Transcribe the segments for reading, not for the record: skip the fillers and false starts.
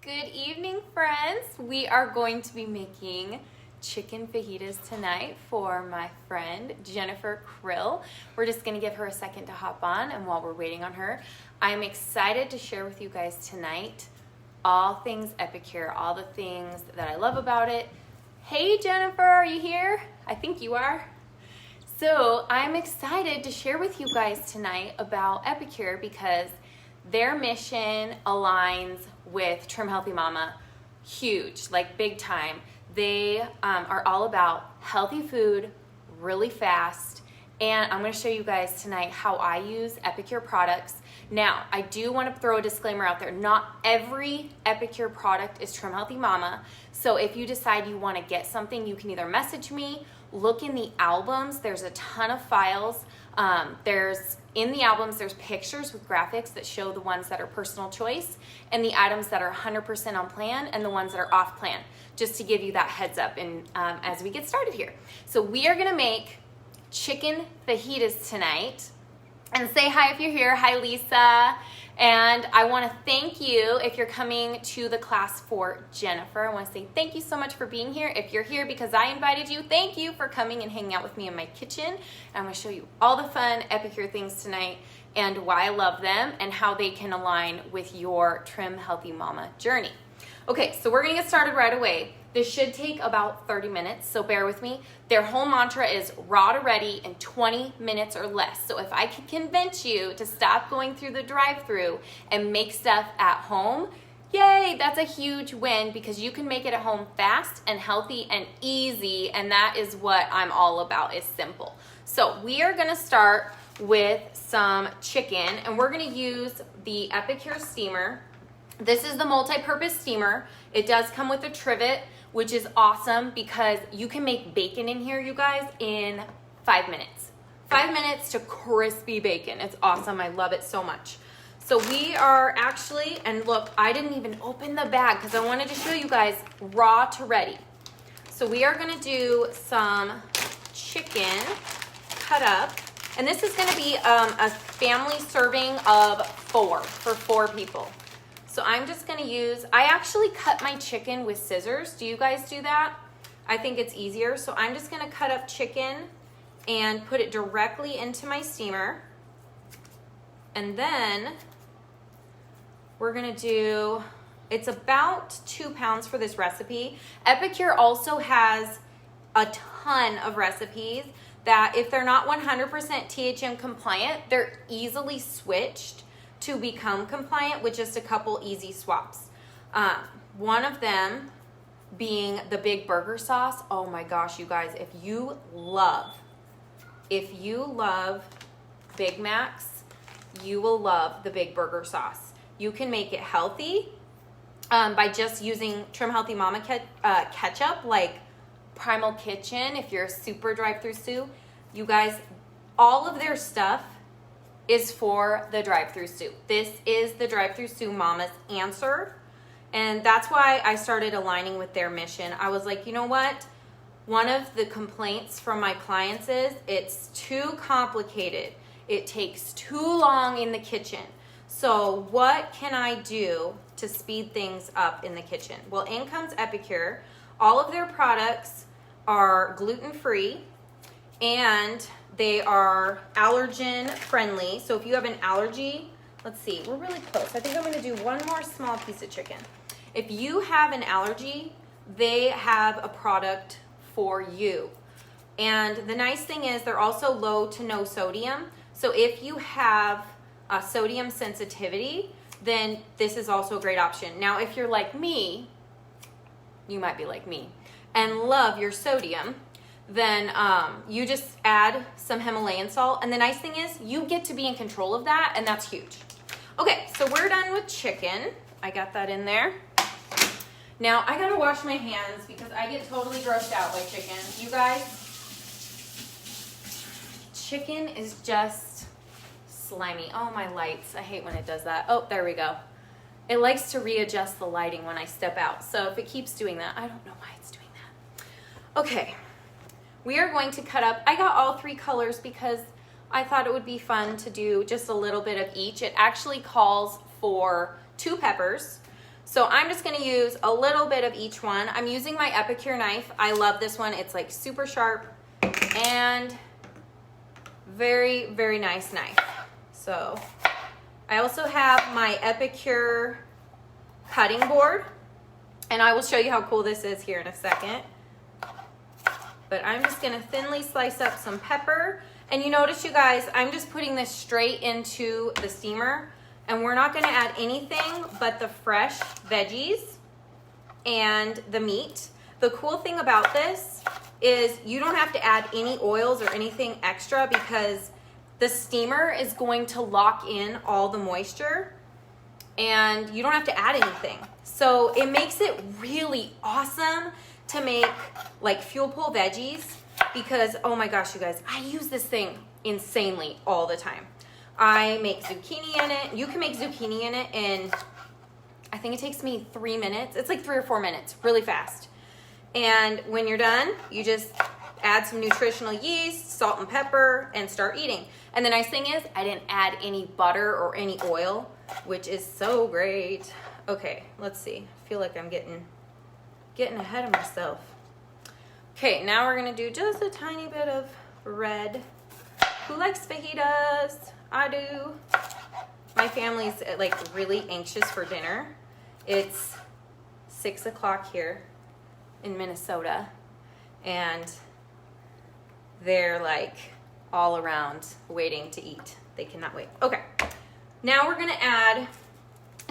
Good evening, friends. We are going to be making chicken fajitas tonight for my friend Jennifer Krill. We're just going to give her a second to hop on, and while we're waiting on her, I'm excited to share with you guys tonight all things Epicure, all the things that I love about it. Hey Jennifer, are you here? I think you are. So I'm excited to share with you guys tonight about Epicure because their mission aligns with Trim Healthy Mama huge, like big time. They are all about healthy food, really fast, and I'm going to show you guys tonight how I use Epicure products. Now, I do want to throw a disclaimer out there. Not every Epicure product is Trim Healthy Mama, so if you decide you want to get something, you can either message me, look in the albums. There's a ton of files. In the albums, there's pictures with graphics that show the ones that are personal choice and the items that are 100% on plan and the ones that are off plan, just to give you that heads up as we get started here. So we are gonna make chicken fajitas tonight. And say hi if you're here. Hi, Lisa. And I want to thank you if you're coming to the class for Jennifer. I want to say thank you so much for being here. If you're here because I invited you, thank you for coming and hanging out with me in my kitchen. And I'm going to show you all the fun Epicure things tonight and why I love them and how they can align with your Trim Healthy Mama journey. Okay, so we're going to get started right away. This should take about 30 minutes, so bear with me. Their whole mantra is raw to ready in 20 minutes or less. So if I can convince you to stop going through the drive-thru and make stuff at home, yay, that's a huge win because you can make it at home fast and healthy and easy, and that is what I'm all about, is simple. So we are gonna start with some chicken, and we're gonna use the Epicure steamer. This is the multi-purpose steamer. It does come with a trivet, which is awesome because you can make bacon in here, you guys, in 5 minutes. 5 minutes to crispy bacon. It's awesome. I love it so much. So we are actually, and look, I didn't even open the bag because I wanted to show you guys raw to ready. So we are gonna do some chicken cut up. And this is gonna be a family serving of 4 for 4 people. So I'm just gonna I actually cut my chicken with scissors. Do you guys do that? I think it's easier. So I'm just gonna cut up chicken and put it directly into my steamer. And then we're gonna it's about 2 pounds for this recipe. Epicure also has a ton of recipes that if they're not 100% THM compliant, they're easily switched to become compliant with just a couple easy swaps. One of them being the big burger sauce. Oh my gosh, you guys, if you love Big Macs, you will love the big burger sauce. You can make it healthy by just using Trim Healthy Mama ketchup, like Primal Kitchen, if you're a super drive-thru Sue. You guys, all of their stuff is for the drive-thru Sue. This is the drive-thru Sue Mama's answer. And that's why I started aligning with their mission. I was like, you know what? One of the complaints from my clients is it's too complicated. It takes too long in the kitchen. So what can I do to speed things up in the kitchen? Well, in comes Epicure. All of their products are gluten-free and they are allergen friendly. So if you have an allergy, let's see, we're really close. I think I'm gonna do one more small piece of chicken. If you have an allergy, they have a product for you. And the nice thing is they're also low to no sodium. So if you have a sodium sensitivity, then this is also a great option. Now, if you're like me, you might be like me, and love your sodium, then you just add some Himalayan salt. And the nice thing is you get to be in control of that, and that's huge. Okay, so we're done with chicken. I got that in there. Now I gotta wash my hands because I get totally grossed out by chicken. You guys, chicken is just slimy. Oh, my lights. I hate when it does that. Oh, there we go. It likes to readjust the lighting when I step out. So if it keeps doing that, I don't know why it's doing that. Okay. We are going to cut up, I got all 3 colors because I thought it would be fun to do just a little bit of each. It actually calls for 2 peppers. So I'm just gonna use a little bit of each one. I'm using my Epicure knife. I love this one. It's like super sharp and very, very nice knife. So I also have my Epicure cutting board, and I will show you how cool this is here in a second. But I'm just gonna thinly slice up some pepper. And you notice, you guys, I'm just putting this straight into the steamer, and we're not gonna add anything but the fresh veggies and the meat. The cool thing about this is you don't have to add any oils or anything extra because the steamer is going to lock in all the moisture and you don't have to add anything. So it makes it really awesome to make like fuel pull veggies because, oh my gosh, you guys, I use this thing insanely all the time. I make zucchini in it. You can make zucchini in it in, I think it takes me 3 minutes. It's like 3 or 4 minutes, really fast. And when you're done, you just add some nutritional yeast, salt and pepper, and start eating. And the nice thing is I didn't add any butter or any oil, which is so great. Okay, let's see. I feel like I'm getting ahead of myself. Okay, now we're gonna do just a tiny bit of red. Who likes fajitas? I do. My family's like really anxious for dinner. It's 6 o'clock here in Minnesota, and they're like all around waiting to eat. They cannot wait. Okay, now we're gonna add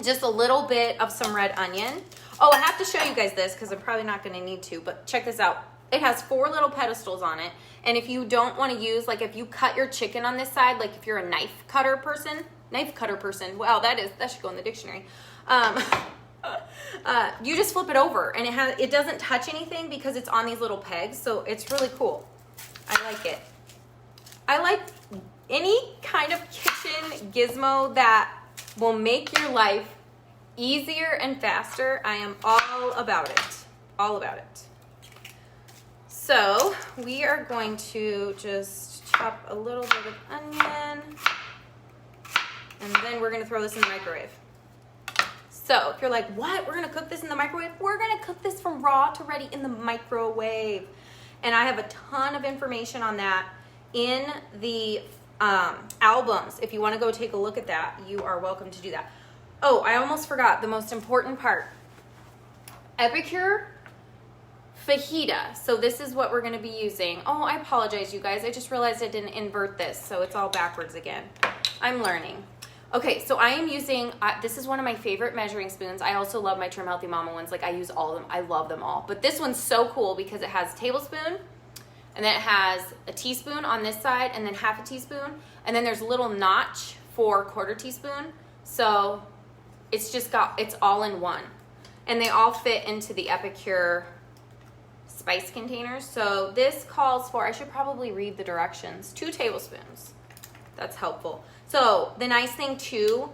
just a little bit of some red onion. Oh, I have to show you guys this because I'm probably not gonna need to, but check this out. It has 4 little pedestals on it. And if you don't want to use, like if you cut your chicken on this side, like if you're a knife cutter person, wow, that should go in the dictionary. You just flip it over and it doesn't touch anything because it's on these little pegs. So it's really cool. I like it. I like any kind of kitchen gizmo that will make your life easier and faster. I am all about it. All about it. So we are going to just chop a little bit of onion, and then we're gonna throw this in the microwave. So if you're like, what? We're gonna cook this in the microwave? We're gonna cook this from raw to ready in the microwave. And I have a ton of information on that in the albums. If you wanna go take a look at that, you are welcome to do that. Oh, I almost forgot the most important part. Epicure Fajita. So this is what we're going to be using. Oh, I apologize, you guys. I just realized I didn't invert this, so it's all backwards again. I'm learning. Okay, so I am using, this is one of my favorite measuring spoons. I also love my Trim Healthy Mama ones. Like, I use all of them. I love them all. But this one's so cool because it has a tablespoon, and then it has a teaspoon on this side, and then half a teaspoon, and then there's a little notch for 1/4 teaspoon. So it's all in one. And they all fit into the Epicure spice containers. So this calls for, I should probably read the directions, 2 tablespoons. That's helpful. So the nice thing too,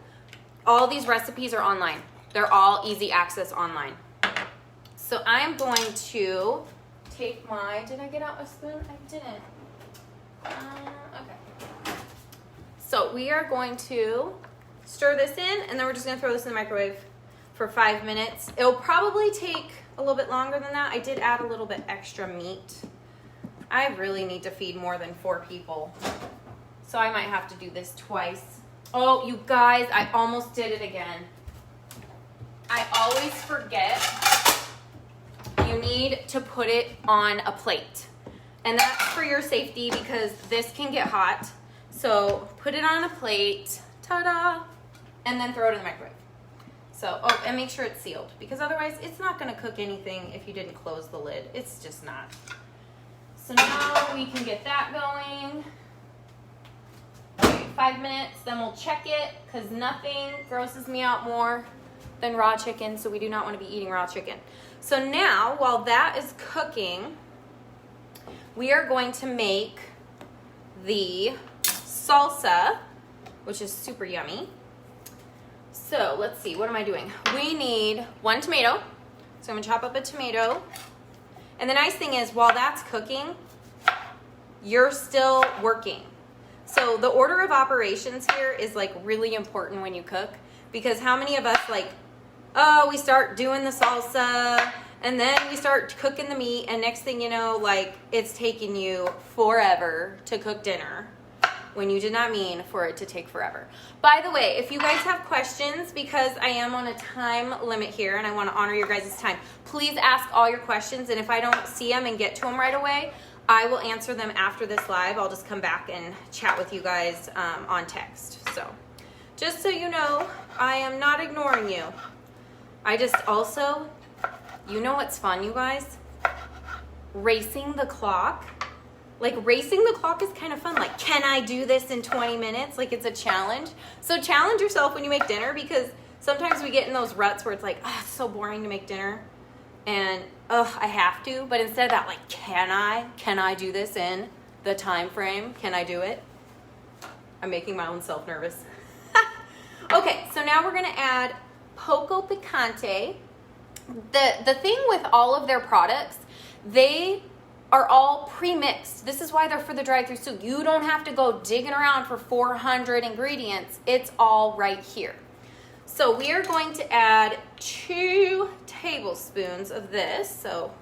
all these recipes are online. They're all easy access online. So I'm going to take did I get out a spoon? I didn't. Okay. So we are going to stir this in, and then we're just gonna throw this in the microwave for 5 minutes. It'll probably take a little bit longer than that. I did add a little bit extra meat. I really need to feed more than 4 people, so I might have to do this twice. Oh, you guys, I almost did it again. I always forget you need to put it on a plate, and that's for your safety because this can get hot. So put it on a plate, ta-da, and then throw it in the microwave. So, oh, and make sure it's sealed because otherwise it's not gonna cook anything if you didn't close the lid. It's just not. So now we can get that going. 5 minutes, then we'll check it because nothing grosses me out more than raw chicken, so we do not want to be eating raw chicken. So now, while that is cooking, we are going to make the salsa, which is super yummy. So let's see, what am I doing? We need 1 tomato. So I'm gonna chop up a tomato. And the nice thing is, while that's cooking, you're still working. So the order of operations here is like really important when you cook, because how many of us like oh, we start doing the salsa, and then we start cooking the meat, and next thing you know, like, it's taking you forever to cook dinner when you did not mean for it to take forever. By the way, if you guys have questions, because I am on a time limit here and I want to honor your guys' time, please ask all your questions, and if I don't see them and get to them right away, I will answer them after this live. I'll just come back and chat with you guys on text. So just so you know, I am not ignoring you. I just also, you know what's fun, you guys? Racing the clock. Like, racing the clock is kind of fun. Like, can I do this in 20 minutes? Like, it's a challenge. So challenge yourself when you make dinner, because sometimes we get in those ruts where it's like, oh, it's so boring to make dinner. And, oh, I have to. But instead of that, like, can I do this in the time frame? Can I do it? I'm making my own self nervous. Okay, so now we're going to add poco picante. The thing with all of their products, they are all pre-mixed. This is why they're for the drive-thru soup. You don't have to go digging around for 400 ingredients. It's all right here. So we are going to add 2 tablespoons of this. So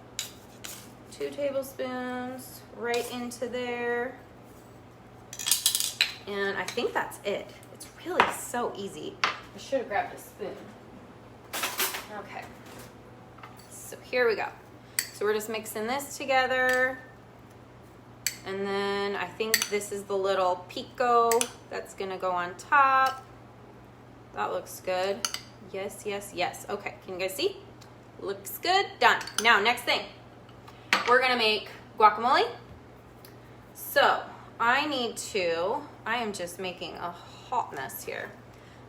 2 tablespoons right into there. And I think that's it. It's really so easy. I should have grabbed a spoon. Okay. So here we go. So we're just mixing this together. And then I think this is the little pico that's gonna go on top. That looks good. Yes, yes, yes. Okay, can you guys see? Looks good, done. Now, next thing. We're gonna make guacamole. So I am just making a hot mess here.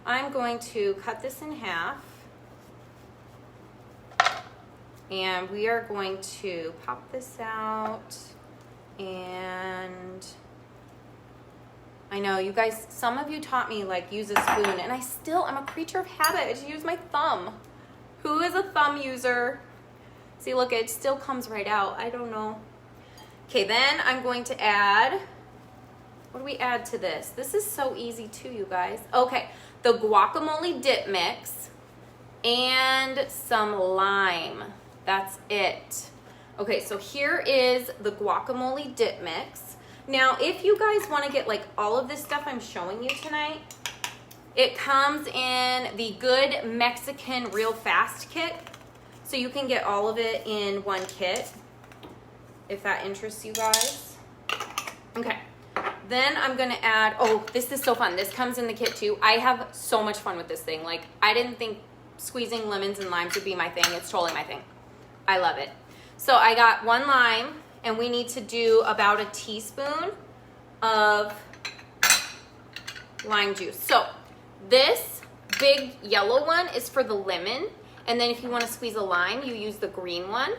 I'm going to cut this in half. And we are going to pop this out, and I know you guys, some of you taught me like use a spoon, and I'm a creature of habit. I just use my thumb. Who is a thumb user? See, look, it still comes right out. I don't know. Okay, then I'm going to add, what do we add to this? This is so easy too, you guys. Okay, the guacamole dip mix and some lime. That's it. Okay, so here is the guacamole dip mix. Now, if you guys want to get like all of this stuff I'm showing you tonight, it comes in the Good Mexican Real Fast kit. So you can get all of it in one kit, if that interests you guys. Okay, then I'm gonna add, oh, this is so fun. This comes in the kit too. I have so much fun with this thing. Like, I didn't think squeezing lemons and limes would be my thing. It's totally my thing. I love it. So I got 1 lime, and we need to do about a teaspoon of lime juice. So this big yellow one is for the lemon, and then if you want to squeeze a lime, you use the green one.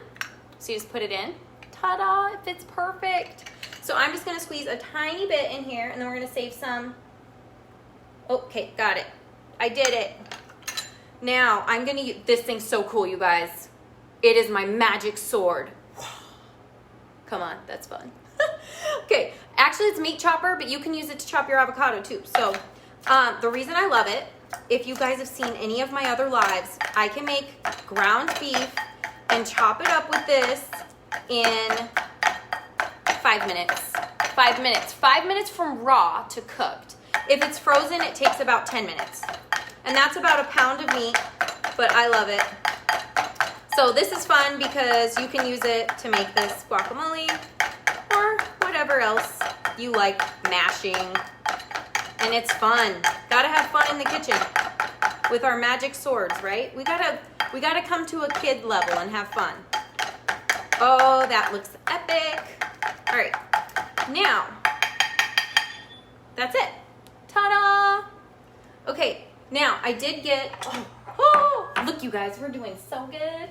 So you just put it in. Ta-da, it fits perfect. So I'm just gonna squeeze a tiny bit in here, and then we're gonna save some. Okay, got it. I did it. Now I'm gonna use, this thing's so cool, you guys. It is my magic sword. Come on, that's fun. Okay, actually it's meat chopper, but you can use it to chop your avocado too. So the reason I love it, if you guys have seen any of my other lives, I can make ground beef and chop it up with this in 5 minutes. 5 minutes. 5 minutes from raw to cooked. If it's frozen, it takes about 10 minutes. And that's about a pound of meat, but I love it. So this is fun because you can use it to make this guacamole or whatever else you like mashing. And it's fun. Gotta have fun in the kitchen with our magic swords, right? We gotta come to a kid level and have fun. Oh, that looks epic. All right, now, that's it. Ta-da! Okay, now I did get, oh, look you guys, we're doing so good.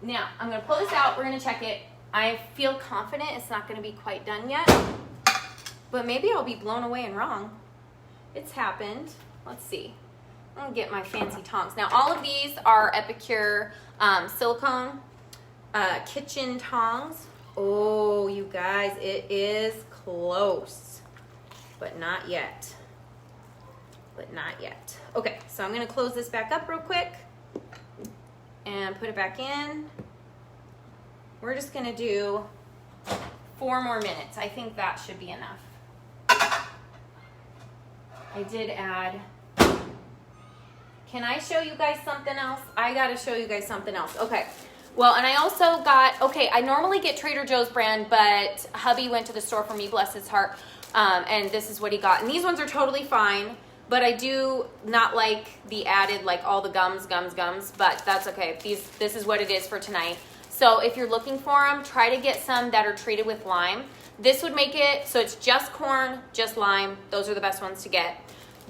Now, I'm gonna pull this out, we're gonna check it. I feel confident it's not gonna be quite done yet, but maybe I'll be blown away and wrong. It's happened. Let's see. I'm gonna get my fancy tongs. Now, all of these are Epicure silicone kitchen tongs. Oh, you guys, it is close, but not yet. But not yet. Okay, so I'm gonna close this back up real quick. then put it back in. We're just gonna do 4 more minutes. I think that should be enough. I did add, can I show you guys something else? I gotta show you guys something else. Okay, well, and I also got, okay, I normally get Trader Joe's brand, but hubby went to the store for me, bless his heart, and this is what he got. And these ones are totally fine, but I do not like the added, like all the gums, but that's okay. This is what it is for tonight. So if you're looking for them, try to get some that are treated with lime. This would make it so it's just corn, just lime. Those are the best ones to get.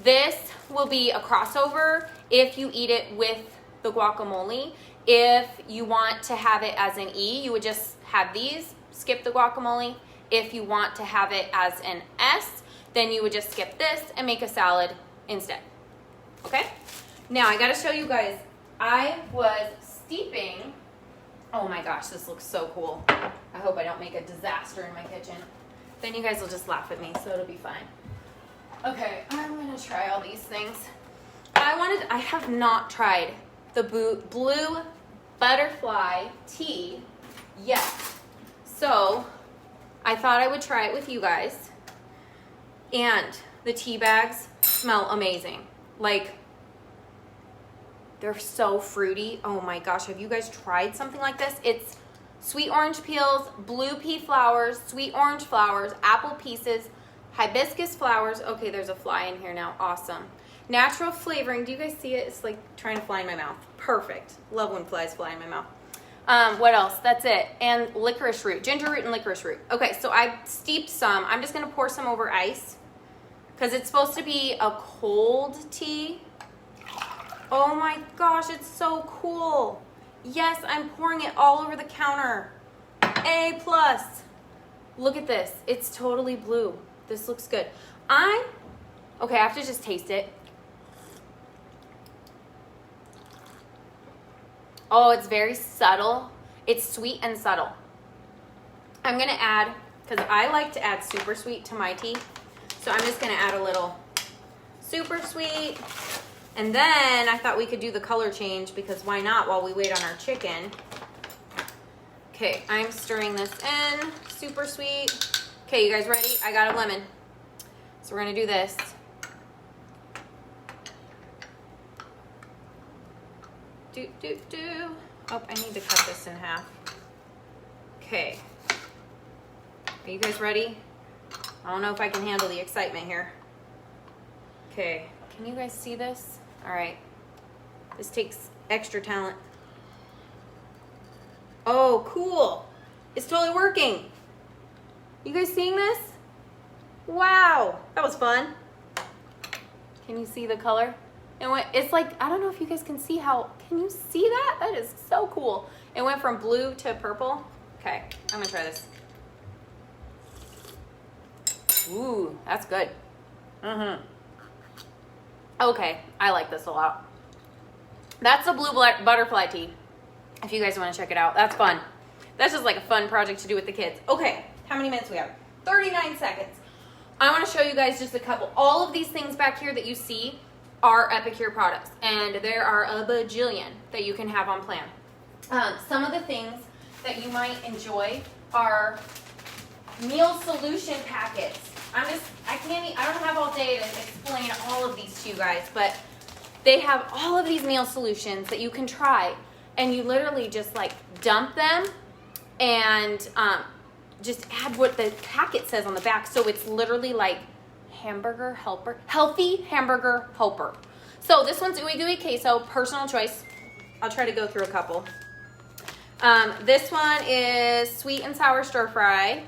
This will be a crossover if you eat it with the guacamole. If you want to have it as an E, you would just have these, skip the guacamole. If you want to have it as an S, then you would just skip this and make a salad instead. Okay? Now I gotta show you guys, I was steeping. Oh my gosh, this looks so cool. I hope I don't make a disaster in my kitchen. Then you guys will just laugh at me, so it'll be fine. Okay, I'm gonna try all these things. I have not tried the blue butterfly tea yet. So I thought I would try it with you guys. And the tea bags smell amazing. Like, they're so fruity. Oh my gosh, have you guys tried something like this? It's sweet orange peels, blue pea flowers, sweet orange flowers, apple pieces, hibiscus flowers. Okay, there's a fly in here now. Awesome. Natural flavoring. Do you guys see it? It's like trying to fly in my mouth. Perfect. Love when flies fly in my mouth. What else? That's it. And licorice root, ginger root and licorice root. Okay, so I steeped some. I'm just going to pour some over ice because it's supposed to be a cold tea. Oh my gosh, it's so cool. Yes, I'm pouring it all over the counter. A+. Look at this. It's totally blue. This looks good. Okay, I have to just taste it. Oh, it's very subtle. It's sweet and subtle. I'm gonna add, because I like to add super sweet to my tea, so I'm just gonna add a little super sweet. And then I thought we could do the color change because why not while we wait on our chicken. Okay, I'm stirring this in, super sweet. Okay, you guys ready? I got a lemon. So we're gonna do this. Oh, I need to cut this in half. Okay. Are you guys ready? I don't know if I can handle the excitement here. Okay, can you guys see this? All right, this takes extra talent. Oh, cool. It's totally working. You guys seeing this? Wow, that was fun. Can you see the color? It's like, I don't know if you guys can see can you see that? That is so cool. It went from blue to purple. Okay, I'm gonna try this. Ooh, that's good. Okay, I like this a lot. That's the blue butterfly tea. If you guys want to check it out, that's fun. That's just like a fun project to do with the kids. Okay, how many minutes we have? 39 seconds. I want to show you guys just a couple. All of these things back here that you see are Epicure products, and there are a bajillion that you can have on plan. Some of the things that you might enjoy are meal solution packets. I don't have all day to explain all of these to you guys, but they have all of these meal solutions that you can try, and you literally just like dump them and just add what the packet says on the back. So it's literally like hamburger helper, healthy hamburger helper. So this one's ooey gooey queso, personal choice. I'll try to go through a couple. This one is sweet and sour stir fry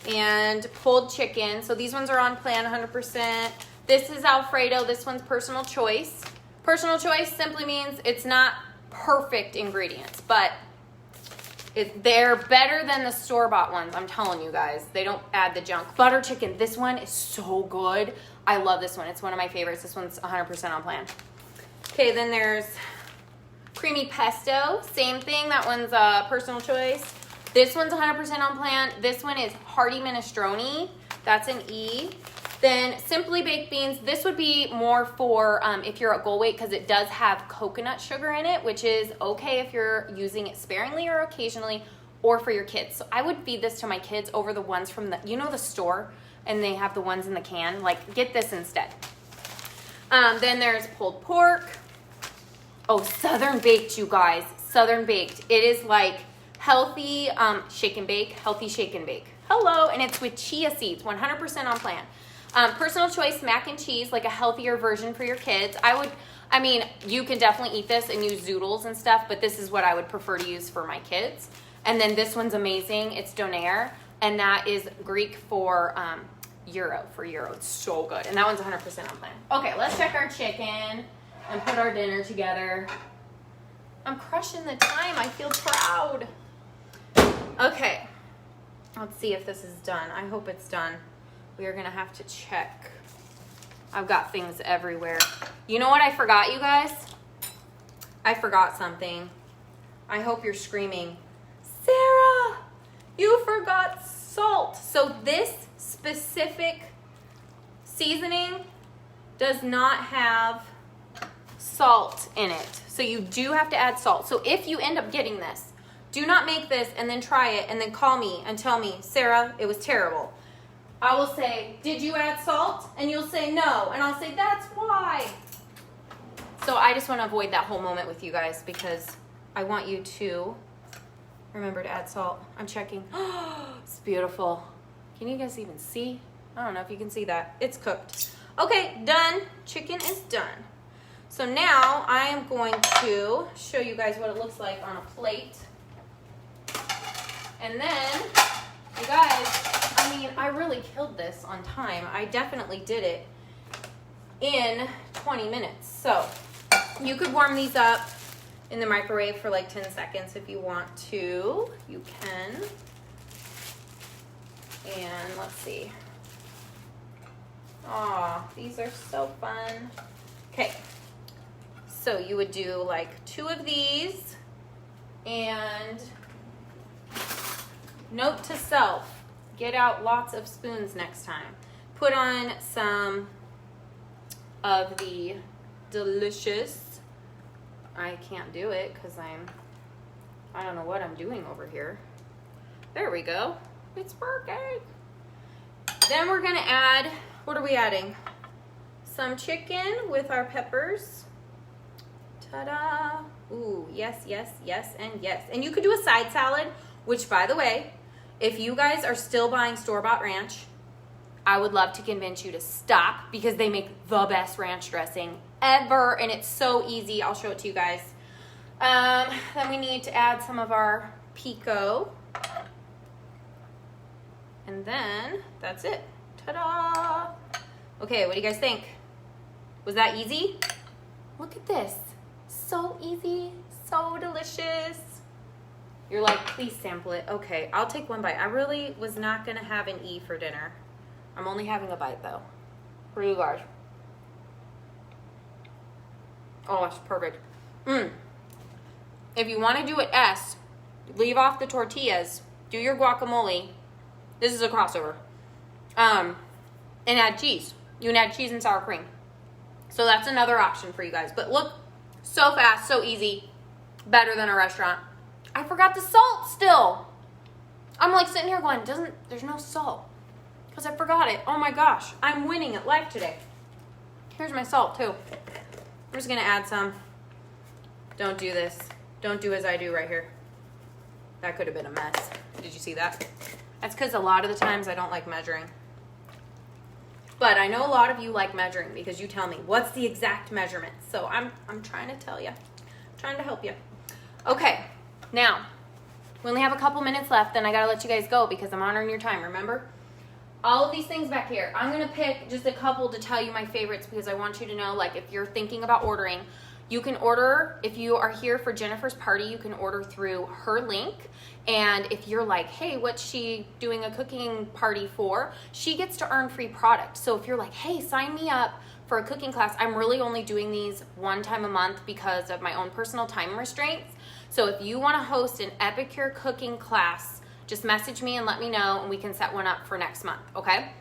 and pulled chicken. So these ones are on plan 100%. This is Alfredo. This one's personal choice. Personal choice simply means it's not perfect ingredients, but they're better than the store-bought ones. I'm telling you guys, they don't add the junk. Butter chicken. This one is so good. I love this one. It's one of my favorites. This one's 100% on plan. Okay, then there's creamy pesto. Same thing. That one's personal choice. This one's 100% on plan. This one is hearty minestrone. That's an E. Then Simply Baked Beans, this would be more for if you're at goal weight because it does have coconut sugar in it, which is okay if you're using it sparingly or occasionally, or for your kids. So I would feed this to my kids over the ones from the, the store, and they have the ones in the can. Like, get this instead. Then there's pulled pork. Oh, Southern Baked, you guys. Southern Baked. It is like healthy shake and bake, healthy shake and bake. Hello, and it's with chia seeds, 100% on plan. Personal choice mac and cheese, like a healthier version for your kids. You can definitely eat this and use zoodles and stuff, but this is what I would prefer to use for my kids. And then this one's amazing. It's donair, and that is Greek for euro. It's so good. And that one's 100% on plan. Okay, let's check our chicken and put our dinner together. I'm crushing the time. I feel proud. Okay, let's see if this is done. I hope it's done. We are gonna have to check. I've got things everywhere. You know what I forgot, you guys? I forgot something. I hope you're screaming, Sarah, you forgot salt. So this specific seasoning does not have salt in it. So you do have to add salt. So if you end up getting this, do not make this and then try it and then call me and tell me, Sarah, it was terrible. I will say, did you add salt? And you'll say no. And I'll say, that's why. So I just want to avoid that whole moment with you guys because I want you to remember to add salt. I'm checking. It's beautiful. Can you guys even see? I don't know if you can see that. It's cooked. Okay, done. Chicken is done. So now I am going to show you guys what it looks like on a plate. And then, you guys, I really killed this on time. I definitely did it in 20 minutes. So you could warm these up in the microwave for like 10 seconds if you want to. You can. And let's see. Aw, these are so fun. Okay. So you would do like 2 of these, and note to self, get out lots of spoons next time. Put on some of the delicious, I can't do it because I don't know what I'm doing over here. There we go. It's working. Then we're gonna add, what are we adding? Some chicken with our peppers. Ta-da. Ooh, yes, yes, yes, and yes. And you could do a side salad, which, by the way, if you guys are still buying store-bought ranch, I would love to convince you to stop because they make the best ranch dressing ever, and it's so easy. I'll show it to you guys. Then we need to add some of our pico. And then that's it. Ta-da. Okay, what do you guys think? Was that easy? Look at this. So easy, so delicious. You're like, please sample it. Okay, I'll take one bite. I really was not gonna have an E for dinner. I'm only having a bite though. For you guys. Oh, it's perfect. If you wanna do it S, leave off the tortillas, do your guacamole. This is a crossover. And add cheese. You can add cheese and sour cream. So that's another option for you guys. But look, so fast, so easy. Better than a restaurant. I forgot the salt still. I'm like sitting here going, there's no salt. Because I forgot it. Oh my gosh. I'm winning at life today. Here's my salt too. I'm just going to add some. Don't do this. Don't do as I do right here. That could have been a mess. Did you see that? That's because a lot of the times I don't like measuring. But I know a lot of you like measuring because you tell me what's the exact measurement. So I'm trying to tell you. I'm trying to help you. Okay, now we only have a couple minutes left, then I gotta let you guys go because I'm honoring your time, remember? All of these things back here, I'm gonna pick just a couple to tell you my favorites because I want you to know, like, if you're thinking about ordering, you can order, if you are here for Jennifer's party, you can order through her link. And if you're like, hey, what's she doing a cooking party for? She gets to earn free product. So if you're like, hey, sign me up for a cooking class, I'm really only doing these one time a month because of my own personal time restraints. So if you wanna host an Epicure cooking class, just message me and let me know and we can set one up for next month, okay?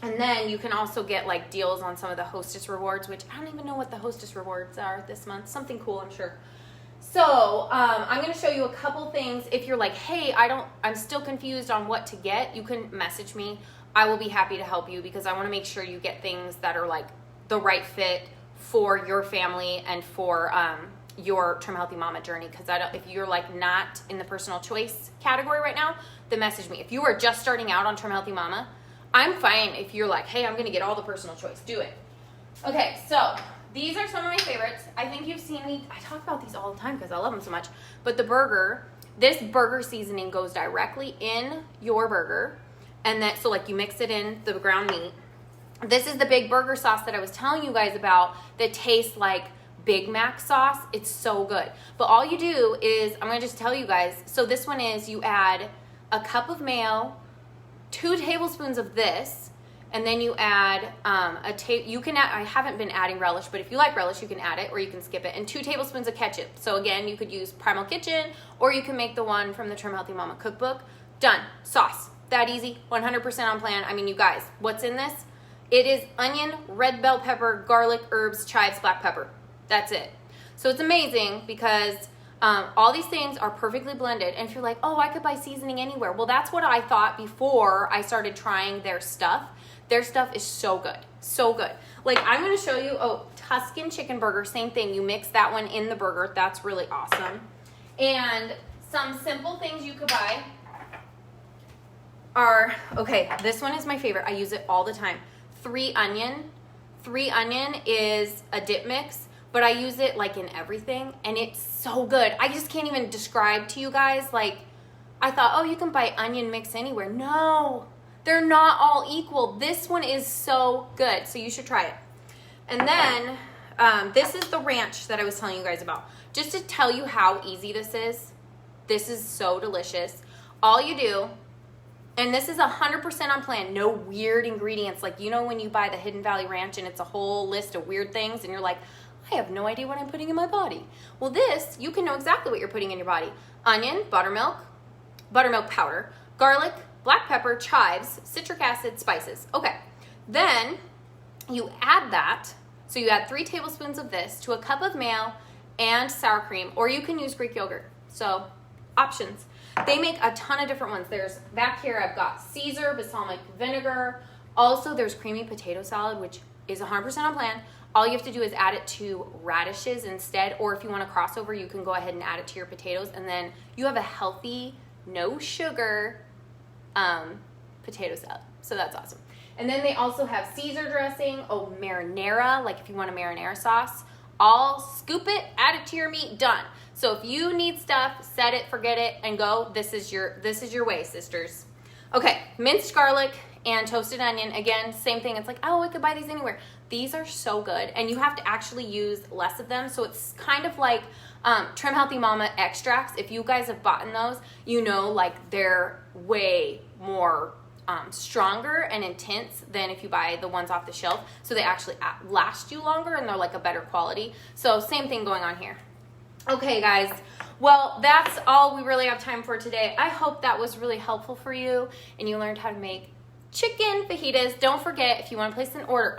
And then you can also get like deals on some of the Hostess rewards, which I don't even know what the Hostess rewards are this month. Something cool, I'm sure. So I'm going to show you a couple things. If you're like, hey, I'm still confused on what to get, you can message me. I will be happy to help you because I want to make sure you get things that are like the right fit for your family and for your Trim Healthy Mama journey. Because if you're like not in the personal choice category right now, then message me. If you are just starting out on Trim Healthy Mama, I'm fine if you're like, hey, I'm going to get all the personal choice. Do it. Okay, so these are some of my favorites. I think you've seen me. I talk about these all the time because I love them so much. But the burger, this burger seasoning goes directly in your burger. And that, so like you mix it in the ground meat. This is the big burger sauce that I was telling you guys about that tastes like Big Mac sauce. It's so good. But all you do is, I'm going to just tell you guys. So this one is you add a cup of mayo, 2 tablespoons of this, and then you add you can add, I haven't been adding relish, but if you like relish, you can add it or you can skip it, and 2 tablespoons of ketchup. So again, you could use Primal Kitchen or you can make the one from the Trim Healthy Mama cookbook. Done. Sauce. That easy. 100% on plan. I mean, you guys, what's in this? It is onion, red bell pepper, garlic, herbs, chives, black pepper. That's it. So it's amazing because all these things are perfectly blended. And if you're like, oh, I could buy seasoning anywhere. Well, that's what I thought before I started trying their stuff. Their stuff is so good. So good. Like, I'm going to show you, Tuscan chicken burger. Same thing. You mix that one in the burger. That's really awesome. And some simple things you could buy are, okay, this one is my favorite. I use it all the time. 3 onion. 3 onion is a dip mix, but I use it like in everything, and it's so good. I just can't even describe to you guys. Like, I thought, oh, you can buy onion mix anywhere. No, they're not all equal. This one is so good, so you should try it. And then this is the ranch that I was telling you guys about. Just to tell you how easy this is so delicious. All you do, and this is 100% on plan, no weird ingredients. Like, you know when you buy the Hidden Valley Ranch and it's a whole list of weird things and you're like, I have no idea what I'm putting in my body. Well, this, you can know exactly what you're putting in your body. Onion, buttermilk powder, garlic, black pepper, chives, citric acid, spices. Okay, then you add that. So you add 3 tablespoons of this to a cup of mayo and sour cream, or you can use Greek yogurt. So options. They make a ton of different ones. There's, back here I've got Caesar, balsamic vinegar. Also there's creamy potato salad, which is 100% on plan. All you have to do is add it to radishes instead, or if you want to crossover, you can go ahead and add it to your potatoes, and then you have a healthy, no sugar potato salad. So that's awesome. And then they also have Caesar dressing, marinara, like if you want a marinara sauce. I'll scoop it, add it to your meat, done. So if you need stuff, set it, forget it, and go. This is your way, sisters. Okay, minced garlic and toasted onion. Again, same thing. It's like, oh, I could buy these anywhere. These are so good, and you have to actually use less of them. So it's kind of like Trim Healthy Mama extracts. If you guys have bought those, you know, like they're way more stronger and intense than if you buy the ones off the shelf. So they actually last you longer and they're like a better quality. So same thing going on here. Okay, guys. Well, that's all we really have time for today. I hope that was really helpful for you and you learned how to make chicken fajitas. Don't forget, if you want to place an order,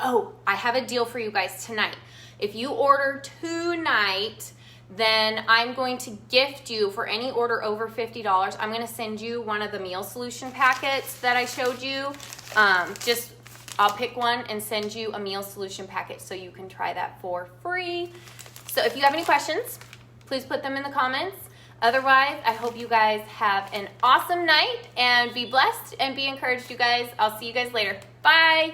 I have a deal for you guys tonight. If you order tonight, then I'm going to gift you, for any order over $50, I'm going to send you one of the meal solution packets that I showed you. I'll pick one and send you a meal solution packet so you can try that for free. So if you have any questions, please put them in the comments. Otherwise, I hope you guys have an awesome night and be blessed and be encouraged, you guys. I'll see you guys later. Bye.